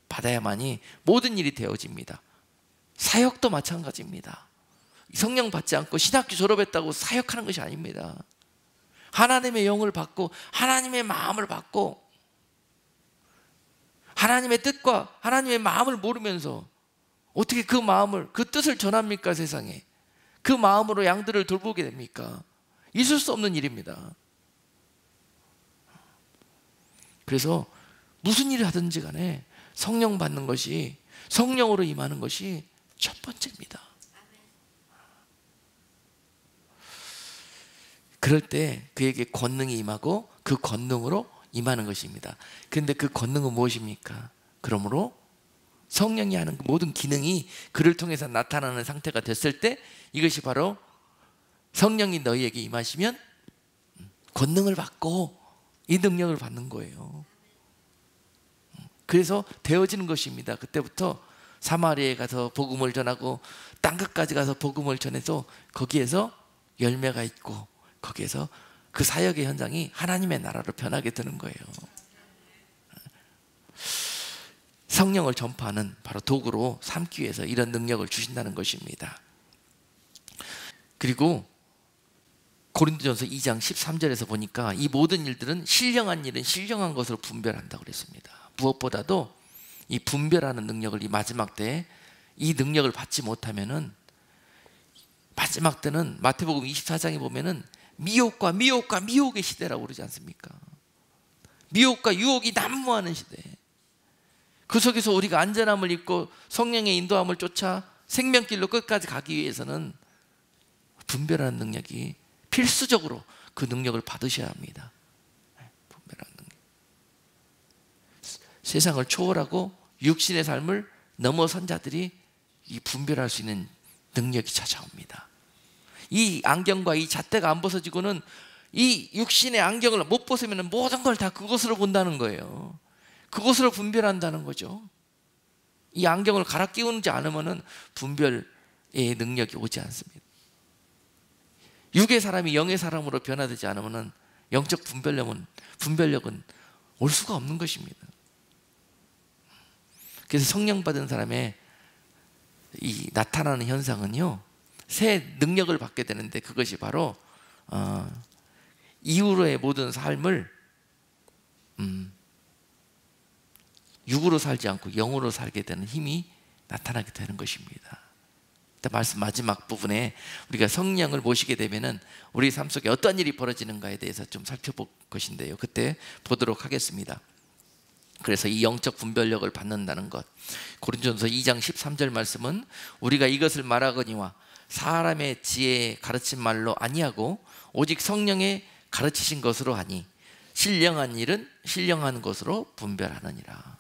받아야만이 모든 일이 되어집니다. 사역도 마찬가지입니다. 성령 받지 않고 신학교 졸업했다고 사역하는 것이 아닙니다. 하나님의 영을 받고 하나님의 마음을 받고 하나님의 뜻과 하나님의 마음을 모르면서 어떻게 그 마음을, 그 뜻을 전합니까? 세상에 그 마음으로 양들을 돌보게 됩니까? 있을 수 없는 일입니다. 그래서 무슨 일을 하든지 간에 성령 받는 것이, 성령으로 임하는 것이 첫 번째입니다. 그럴 때 그에게 권능이 임하고 그 권능으로 임하는 것입니다. 그런데 그 권능은 무엇입니까? 그러므로 성령이 하는 모든 기능이 그를 통해서 나타나는 상태가 됐을 때 이것이 바로 성령이 너희에게 임하시면 권능을 받고 이 능력을 받는 거예요. 그래서 되어지는 것입니다. 그때부터 사마리아에 가서 복음을 전하고 땅끝까지 가서 복음을 전해서 거기에서 열매가 있고 거기에서 그 사역의 현장이 하나님의 나라로 변하게 되는 거예요. 성령을 전파하는 바로 도구로 삼기 위해서 이런 능력을 주신다는 것입니다. 그리고 고린도전서 2장 13절에서 보니까 이 모든 일들은 신령한 일은 신령한 것으로 분별한다고 그랬습니다. 무엇보다도 이 분별하는 능력을 이 마지막 때에 이 능력을 받지 못하면은 마지막 때는 마태복음 24장에 보면은 미혹과 미혹의 시대라고 그러지 않습니까? 미혹과 유혹이 난무하는 시대. 그 속에서 우리가 안전함을 입고 성령의 인도함을 쫓아 생명길로 끝까지 가기 위해서는 분별하는 능력이 필수적으로 그 능력을 받으셔야 합니다. 분별하는 능력. 세상을 초월하고 육신의 삶을 넘어선 자들이 이 분별할 수 있는 능력이 찾아옵니다. 이 안경과 이 잣대가 안 벗어지고는 이 육신의 안경을 못 벗으면 모든 걸 다 그것으로 본다는 거예요. 그것으로 분별한다는 거죠. 이 안경을 갈아 끼우지 않으면 분별의 능력이 오지 않습니다. 육의 사람이 영의 사람으로 변화되지 않으면 영적 분별력은 올 수가 없는 것입니다. 그래서 성령 받은 사람의 이 나타나는 현상은요, 새 능력을 받게 되는데 그것이 바로 이후로의 모든 삶을 육으로 살지 않고 영으로 살게 되는 힘이 나타나게 되는 것입니다. 말씀 마지막 부분에 우리가 성령을 모시게 되면은 우리 삶 속에 어떤 일이 벌어지는가에 대해서 좀 살펴볼 것인데요, 그때 보도록 하겠습니다. 그래서 이 영적 분별력을 받는다는 것, 고린도전서 2장 13절 말씀은 우리가 이것을 말하거니와 사람의 지혜에 가르친 말로 아니하고 오직 성령의 가르치신 것으로 하니 신령한 일은 신령한 것으로 분별하느니라.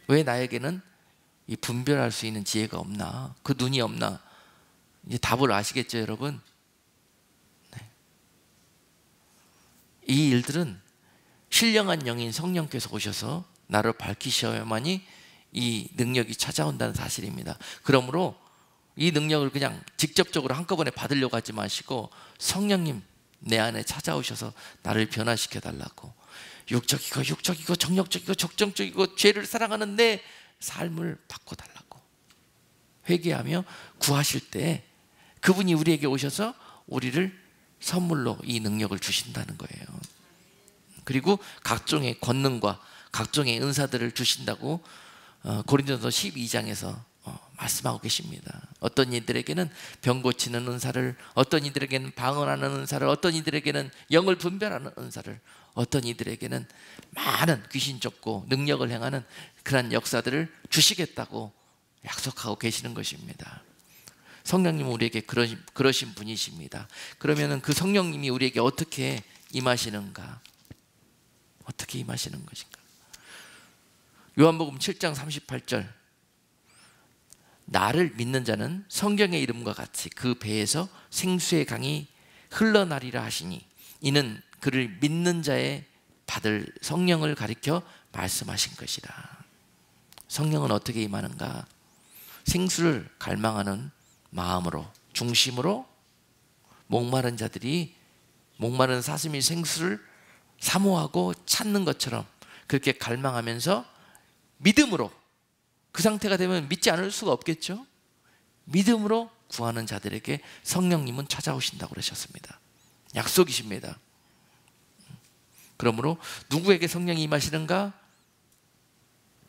왜 나에게는 이 분별할 수 있는 지혜가 없나? 그 눈이 없나? 이제 답을 아시겠죠, 여러분? 네. 이 일들은 신령한 영인 성령께서 오셔서 나를 밝히셔야만이 이 능력이 찾아온다는 사실입니다. 그러므로 이 능력을 그냥 직접적으로 한꺼번에 받으려고 하지 마시고 성령님 내 안에 찾아오셔서 나를 변화시켜 달라고, 육적이고 정력적이고 적정적이고 죄를 사랑하는 내 삶을 바꿔달라고 회개하며 구하실 때 그분이 우리에게 오셔서 우리를 선물로 이 능력을 주신다는 거예요. 그리고 각종의 권능과 각종의 은사들을 주신다고 고린도전서 12장에서 말씀하고 계십니다. 어떤 이들에게는 병 고치는 은사를, 어떤 이들에게는 방언하는 은사를, 어떤 이들에게는 영을 분별하는 은사를, 어떤 이들에게는 많은 귀신 쫓고 능력을 행하는 그런 역사들을 주시겠다고 약속하고 계시는 것입니다. 성령님은 우리에게 그러신 분이십니다. 그러면 그 성령님이 우리에게 어떻게 임하시는가? 어떻게 임하시는 것인가? 요한복음 7장 38절, 나를 믿는 자는 성경의 이름과 같이 그 배에서 생수의 강이 흘러나리라 하시니 이는 그를 믿는 자의 받을 성령을 가리켜 말씀하신 것이라. 성령은 어떻게 임하는가? 생수를 갈망하는 마음으로, 중심으로 목마른 자들이 목마른 사슴이 생수를 사모하고 찾는 것처럼 그렇게 갈망하면서 믿음으로, 그 상태가 되면 믿지 않을 수가 없겠죠. 믿음으로 구하는 자들에게 성령님은 찾아오신다고 그러셨습니다. 약속이십니다. 그러므로 누구에게 성령이 임하시는가?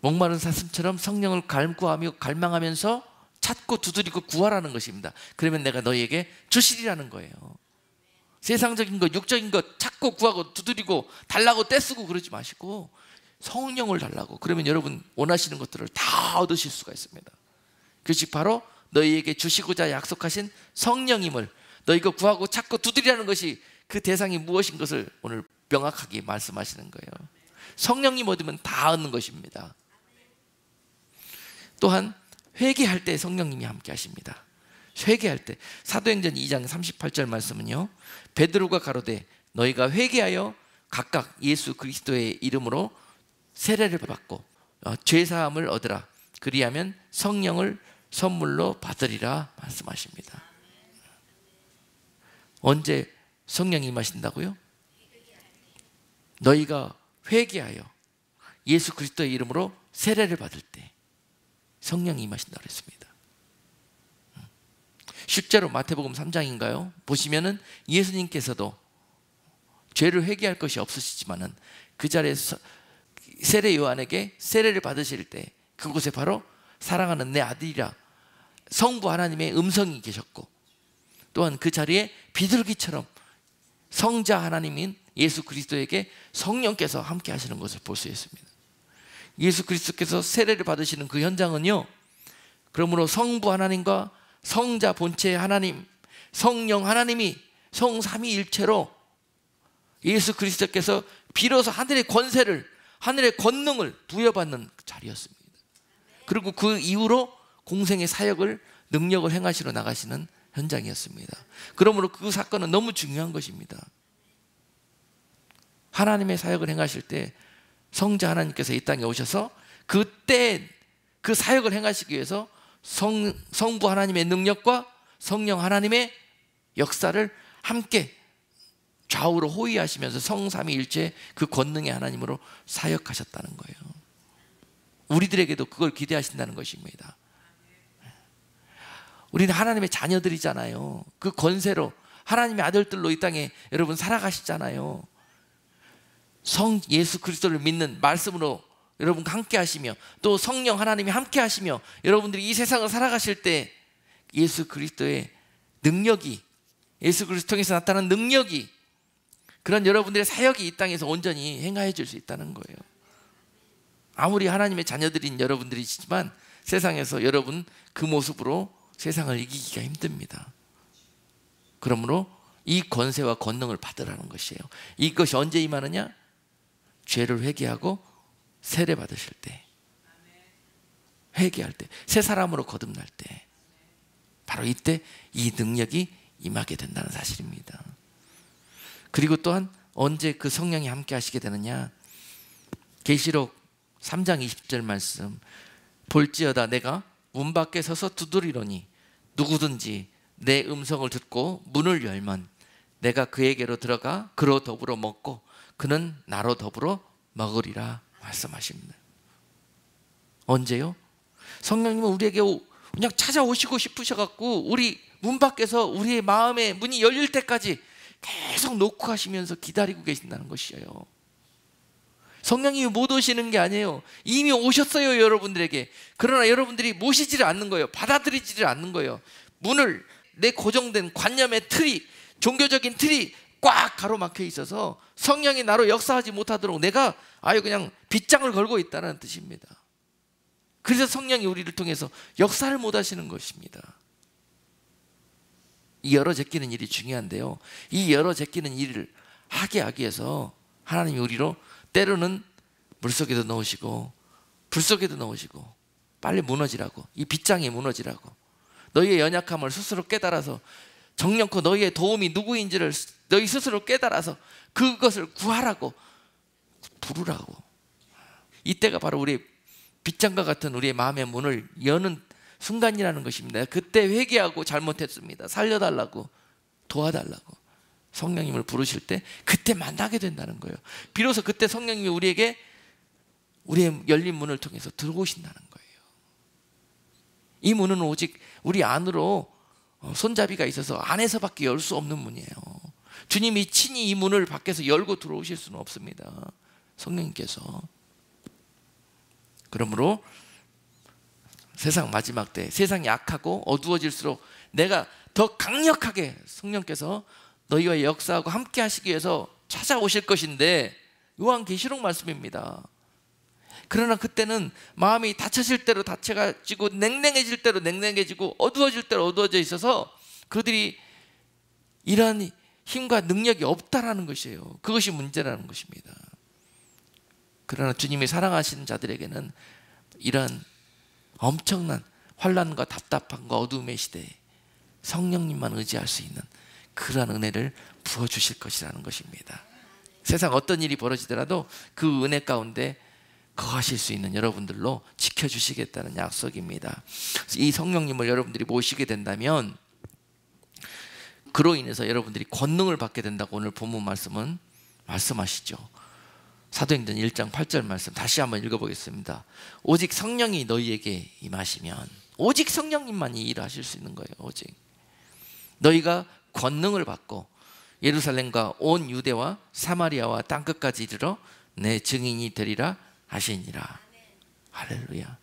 목마른 사슴처럼 성령을 갈구하며 갈망하면서 찾고 두드리고 구하라는 것입니다. 그러면 내가 너희에게 주시리라는 거예요. 세상적인 것, 육적인 것 찾고 구하고 두드리고 달라고 떼쓰고 그러지 마시고 성령을 달라고. 그러면 여러분 원하시는 것들을 다 얻으실 수가 있습니다. 그것이 바로 너희에게 주시고자 약속하신 성령임을, 너희가 구하고 찾고 두드리라는 것이 그 대상이 무엇인 것을 오늘 명확하게 말씀하시는 거예요. 성령님 얻으면 다 얻는 것입니다. 또한 회개할 때 성령님이 함께 하십니다. 회개할 때 사도행전 2장 38절 말씀은요, 베드로가 가로되 너희가 회개하여 각각 예수 그리스도의 이름으로 세례를 받고 죄사함을 얻으라. 그리하면 성령을 선물로 받으리라 말씀하십니다. 언제 성령이 임하신다고요? 너희가 회개하여 예수 그리스도의 이름으로 세례를 받을 때 성령이 임하신다고 했습니다. 실제로 마태복음 3장인가요? 보시면은 예수님께서도 죄를 회개할 것이 없으시지만은 그 자리에서 세례 요한에게 세례를 받으실 때 그곳에 바로 사랑하는 내 아들이라 성부 하나님의 음성이 계셨고, 또한 그 자리에 비둘기처럼 성자 하나님인 예수 그리스도에게 성령께서 함께 하시는 것을 볼 수 있습니다. 예수 그리스도께서 세례를 받으시는 그 현장은요, 그러므로 성부 하나님과 성자 본체 하나님, 성령 하나님이 성삼위일체로 예수 그리스도께서 비로소 하늘의 권세를, 하늘의 권능을 부여받는 자리였습니다. 그리고 그 이후로 공생의 사역을, 능력을 행하시러 나가시는 현장이었습니다. 그러므로 그 사건은 너무 중요한 것입니다. 하나님의 사역을 행하실 때 성자 하나님께서 이 땅에 오셔서 그때 그 사역을 행하시기 위해서 성부 하나님의 능력과 성령 하나님의 역사를 함께 좌우로 호위하시면서 성삼위일체 그 권능의 하나님으로 사역하셨다는 거예요. 우리들에게도 그걸 기대하신다는 것입니다. 우리는 하나님의 자녀들이잖아요. 그 권세로 하나님의 아들들로 이 땅에 여러분 살아가시잖아요. 성 예수 그리스도를 믿는 말씀으로 여러분과 함께 하시며, 또 성령 하나님이 함께 하시며, 여러분들이 이 세상을 살아가실 때 예수 그리스도의 능력이, 예수 그리스도 통해서 나타나는 능력이, 그런 여러분들의 사역이 이 땅에서 온전히 행하여 줄 수 있다는 거예요. 아무리 하나님의 자녀들인 여러분들이시지만 세상에서 여러분 그 모습으로 세상을 이기기가 힘듭니다. 그러므로 이 권세와 권능을 받으라는 것이에요. 이것이 언제 임하느냐? 죄를 회개하고 세례 받으실 때, 회개할 때, 새 사람으로 거듭날 때, 바로 이때 이 능력이 임하게 된다는 사실입니다. 그리고 또한 언제 그 성령이 함께 하시게 되느냐? 계시록 3장 20절 말씀, 볼지어다 내가 문 밖에 서서 두드리노니 누구든지 내 음성을 듣고 문을 열면 내가 그에게로 들어가 그로 더불어 먹고 그는 나로 더불어 먹으리라 말씀하십니다. 언제요? 성령님은 우리에게 그냥 찾아오시고 싶으셔갖고 우리 문 밖에서 우리의 마음의 문이 열릴 때까지 계속 놓고 하시면서 기다리고 계신다는 것이에요. 성령님이 못 오시는 게 아니에요. 이미 오셨어요, 여러분들에게. 그러나 여러분들이 모시지를 않는 거예요. 받아들이지를 않는 거예요. 문을, 내 고정된 관념의 틀이, 종교적인 틀이 꽉 가로막혀 있어서 성령이 나로 역사하지 못하도록 내가 아예 그냥 빗장을 걸고 있다는 뜻입니다. 그래서 성령이 우리를 통해서 역사를 못 하시는 것입니다. 이 열어 제끼는 일이 중요한데요, 이 열어 제끼는 일을 하게 하기 위해서 하나님이 우리로 때로는 물속에도 넣으시고 불속에도 넣으시고 빨리 무너지라고, 이 빗장이 무너지라고, 너희의 연약함을 스스로 깨달아서 정령코 너희의 도움이 누구인지를 너희 스스로 깨달아서 그것을 구하라고, 부르라고. 이때가 바로 우리 빗장과 같은 우리의 마음의 문을 여는 순간이라는 것입니다. 그때 회개하고 잘못했습니다, 살려달라고, 도와달라고 성령님을 부르실 때 그때 만나게 된다는 거예요. 비로소 그때 성령님이 우리에게 우리의 열린 문을 통해서 들어오신다는 거예요. 이 문은 오직 우리 안으로 손잡이가 있어서 안에서밖에 열 수 없는 문이에요. 주님이 친히 이 문을 밖에서 열고 들어오실 수는 없습니다, 성령님께서. 그러므로 세상 마지막 때 세상이 악하고 어두워질수록 내가 더 강력하게 성령께서 너희와 역사하고 함께 하시기 위해서 찾아오실 것인데, 요한계시록 말씀입니다. 그러나 그때는 마음이 닫혀질 대로 닫혀가지고 냉랭해질 대로 냉랭해지고 어두워질 대로 어두워져 있어서 그들이 이러한 힘과 능력이 없다라는 것이에요. 그것이 문제라는 것입니다. 그러나 주님이 사랑하시는 자들에게는 이런 엄청난 환난과 답답함과 어두움의 시대에 성령님만 의지할 수 있는 그러한 은혜를 부어주실 것이라는 것입니다. 세상 어떤 일이 벌어지더라도 그 은혜 가운데 거하실 수 있는 여러분들로 지켜주시겠다는 약속입니다. 이 성령님을 여러분들이 모시게 된다면 그로 인해서 여러분들이 권능을 받게 된다고 오늘 본문 말씀은 말씀하시죠. 사도행전 1장 8절 말씀 다시 한번 읽어보겠습니다. 오직 성령이 너희에게 임하시면, 오직 성령님만이 일하실 수 있는 거예요. 오직 너희가 권능을 받고 예루살렘과 온 유대와 사마리아와 땅끝까지 이르러 내 증인이 되리라 하시니라. 할렐루야.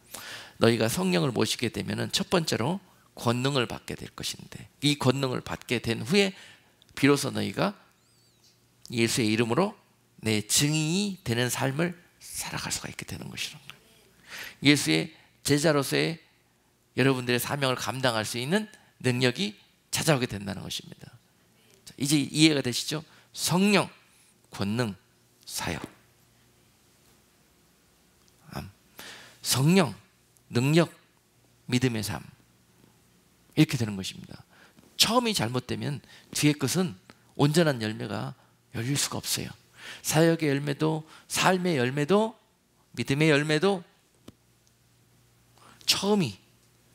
너희가 성령을 모시게 되면 첫 번째로 권능을 받게 될 것인데, 이 권능을 받게 된 후에 비로소 너희가 예수의 이름으로 내 증인이 되는 삶을 살아갈 수가 있게 되는 것이라는 거예요. 예수의 제자로서의 여러분들의 사명을 감당할 수 있는 능력이 찾아오게 된다는 것입니다. 이제 이해가 되시죠? 성령, 권능, 사역. 성령, 능력, 믿음의 삶, 이렇게 되는 것입니다. 처음이 잘못되면 뒤의 것은 온전한 열매가 열릴 수가 없어요. 사역의 열매도, 삶의 열매도, 믿음의 열매도 처음이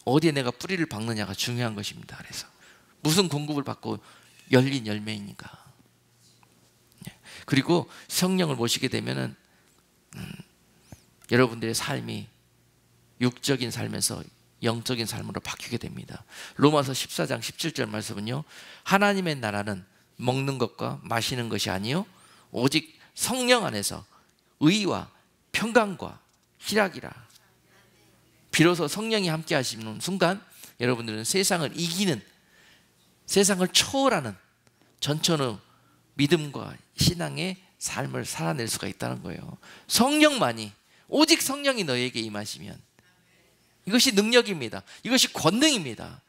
어디에 내가 뿌리를 박느냐가 중요한 것입니다. 그래서 무슨 공급을 받고 열린 열매이니까. 그리고 성령을 모시게 되면은 여러분들의 삶이 육적인 삶에서 영적인 삶으로 바뀌게 됩니다. 로마서 14장 17절 말씀은요, 하나님의 나라는 먹는 것과 마시는 것이 아니요 오직 성령 안에서 의와 평강과 희락이라. 비로소 성령이 함께 하시는 순간 여러분들은 세상을 이기는, 세상을 초월하는 전천후 믿음과 신앙의 삶을 살아낼 수가 있다는 거예요. 성령만이, 오직 성령이 너에게 임하시면, 이것이 능력입니다. 이것이 권능입니다.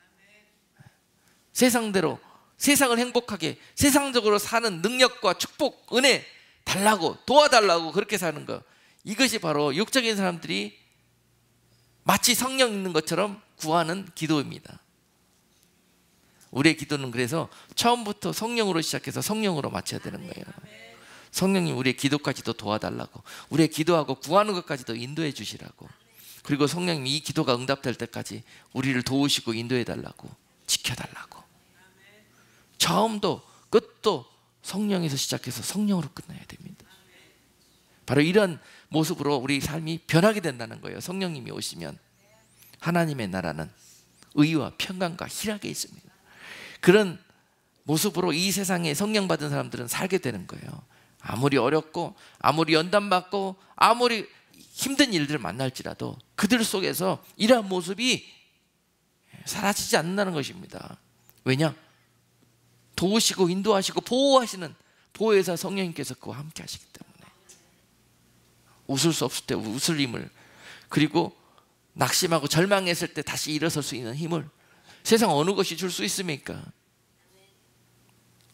세상대로, 세상을 행복하게 세상적으로 사는 능력과 축복, 은혜 달라고, 도와달라고 그렇게 사는 것, 이것이 바로 육적인 사람들이 마치 성령 있는 것처럼 구하는 기도입니다. 우리의 기도는 그래서 처음부터 성령으로 시작해서 성령으로 마쳐야 되는 거예요. 성령님 우리의 기도까지도 도와달라고, 우리의 기도하고 구하는 것까지도 인도해 주시라고, 그리고 성령님이 이 기도가 응답될 때까지 우리를 도우시고 인도해 달라고, 지켜달라고. 처음도 끝도 성령에서 시작해서 성령으로 끝나야 됩니다. 바로 이런 모습으로 우리 삶이 변하게 된다는 거예요. 성령님이 오시면 하나님의 나라는 의와 평강과 희락에 있습니다. 그런 모습으로 이 세상에 성령 받은 사람들은 살게 되는 거예요. 아무리 어렵고 아무리 연단받고 아무리 힘든 일들을 만날지라도 그들 속에서 이러한 모습이 사라지지 않는다는 것입니다. 왜냐? 도우시고 인도하시고 보호하시는 보호의사 성령님께서 그와 함께 하시기 때문에 웃을 수 없을 때 웃을 힘을, 그리고 낙심하고 절망했을 때 다시 일어설 수 있는 힘을 세상 어느 것이 줄 수 있습니까?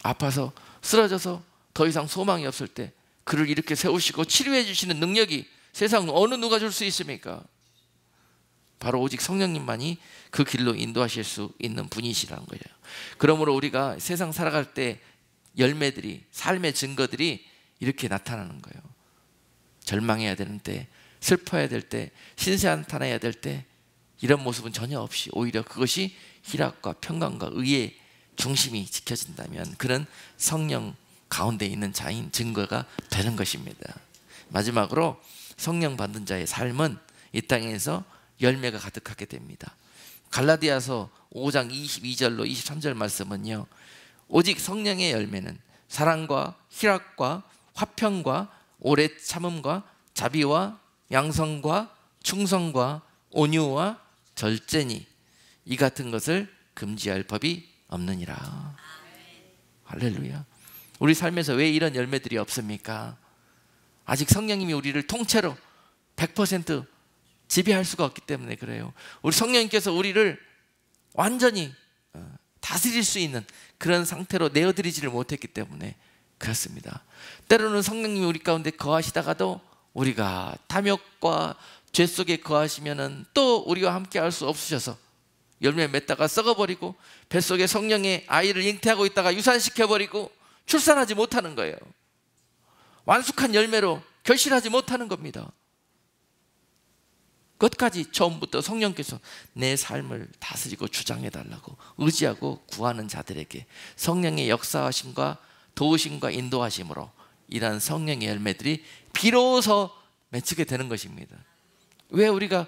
아파서 쓰러져서 더 이상 소망이 없을 때 그를 이렇게 세우시고 치료해 주시는 능력이 세상 어느 누가 줄 수 있습니까? 바로 오직 성령님만이 그 길로 인도하실 수 있는 분이시라는 거예요. 그러므로 우리가 세상 살아갈 때 열매들이, 삶의 증거들이 이렇게 나타나는 거예요. 절망해야 되는 때, 슬퍼해야 될 때, 신세 한탄해야 될 때 이런 모습은 전혀 없이 오히려 그것이 희락과 평강과 의의 중심이 지켜진다면 그런 성령 가운데 있는 자인 증거가 되는 것입니다. 마지막으로 성령 받는 자의 삶은 이 땅에서 열매가 가득하게 됩니다. 갈라디아서 5장 22절로 23절 말씀은요, 오직 성령의 열매는 사랑과 희락과 화평과 오래 참음과 자비와 양성과 충성과 온유와 절제니 이 같은 것을 금지할 법이 없느니라. 할렐루야. 우리 삶에서 왜 이런 열매들이 없습니까? 아직 성령님이 우리를 통째로 100% 지배할 수가 없기 때문에 그래요. 우리 성령님께서 우리를 완전히 다스릴 수 있는 그런 상태로 내어드리지를 못했기 때문에 그렇습니다. 때로는 성령님이 우리 가운데 거하시다가도 우리가 탐욕과 죄 속에 거하시면은 또 우리와 함께 할 수 없으셔서 열매 맺다가 썩어버리고 뱃속에 성령의 아이를 잉태하고 있다가 유산시켜버리고 출산하지 못하는 거예요. 완숙한 열매로 결실하지 못하는 겁니다. 끝까지 처음부터 성령께서 내 삶을 다스리고 주장해달라고 의지하고 구하는 자들에게 성령의 역사하심과 도우심과 인도하심으로 이러한 성령의 열매들이 비로소 맺히게 되는 것입니다. 왜 우리가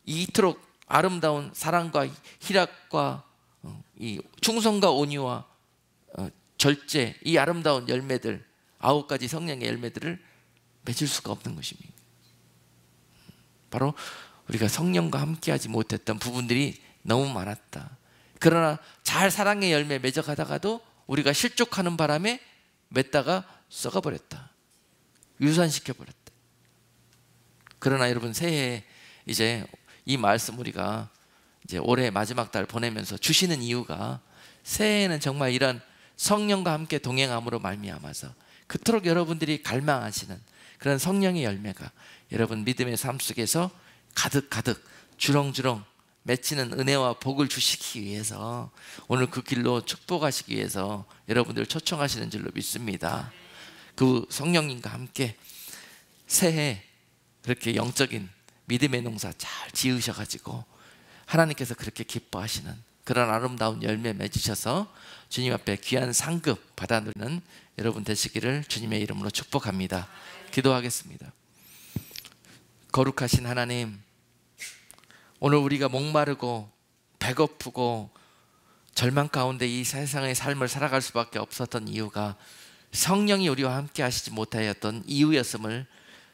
이토록 아름다운 사랑과 희락과 이 충성과 온유와 절제, 이 아름다운 열매들, 9가지 성령의 열매들을 맺을 수가 없는 것입니다. 바로 우리가 성령과 함께하지 못했던 부분들이 너무 많았다. 그러나 잘 사랑의 열매 맺어가다가도 우리가 실족하는 바람에 맺다가 썩어버렸다. 유산시켜버렸다. 그러나 여러분, 새해에 이제 이 말씀 우리가 이제 올해 마지막 달 보내면서 주시는 이유가, 새해에는 정말 이런 성령과 함께 동행함으로 말미암아서 그토록 여러분들이 갈망하시는 그런 성령의 열매가 여러분 믿음의 삶 속에서 가득가득 주렁주렁 맺히는 은혜와 복을 주시기 위해서, 오늘 그 길로 축복하시기 위해서 여러분들을 초청하시는 줄로 믿습니다. 그 성령님과 함께 새해 그렇게 영적인 믿음의 농사 잘 지으셔가지고 하나님께서 그렇게 기뻐하시는 그런 아름다운 열매 맺으셔서 주님 앞에 귀한 상급 받아 누리는 여러분 되시기를 주님의 이름으로 축복합니다. 기도하겠습니다. 거룩하신 하나님, 오늘 우리가 목마르고 배고프고 절망 가운데 이 세상의 삶을 살아갈 수밖에 없었던 이유가 성령이 우리와 함께 하시지 못하였던 이유였음을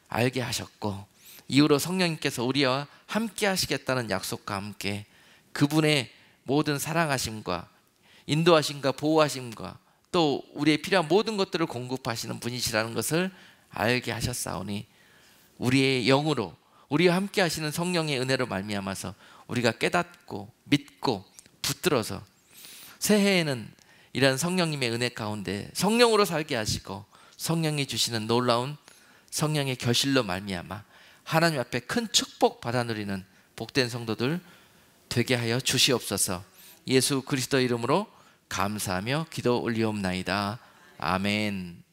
알게 하셨고, 이후로 성령님께서 우리와 함께 하시겠다는 약속과 함께 그분의 모든 사랑하심과 인도하심과 보호하심과 또 우리의 필요한 모든 것들을 공급하시는 분이시라는 것을 알게 하셨사오니, 우리의 영으로 우리와 함께 하시는 성령의 은혜로 말미암아서 우리가 깨닫고 믿고 붙들어서 새해에는 이런 성령님의 은혜 가운데 성령으로 살게 하시고, 성령이 주시는 놀라운 성령의 결실로 말미암아 하나님 앞에 큰 축복 받아 누리는 복된 성도들 되게 하여 주시옵소서. 예수 그리스도 이름으로 감사하며 기도 올리옵나이다. 아멘.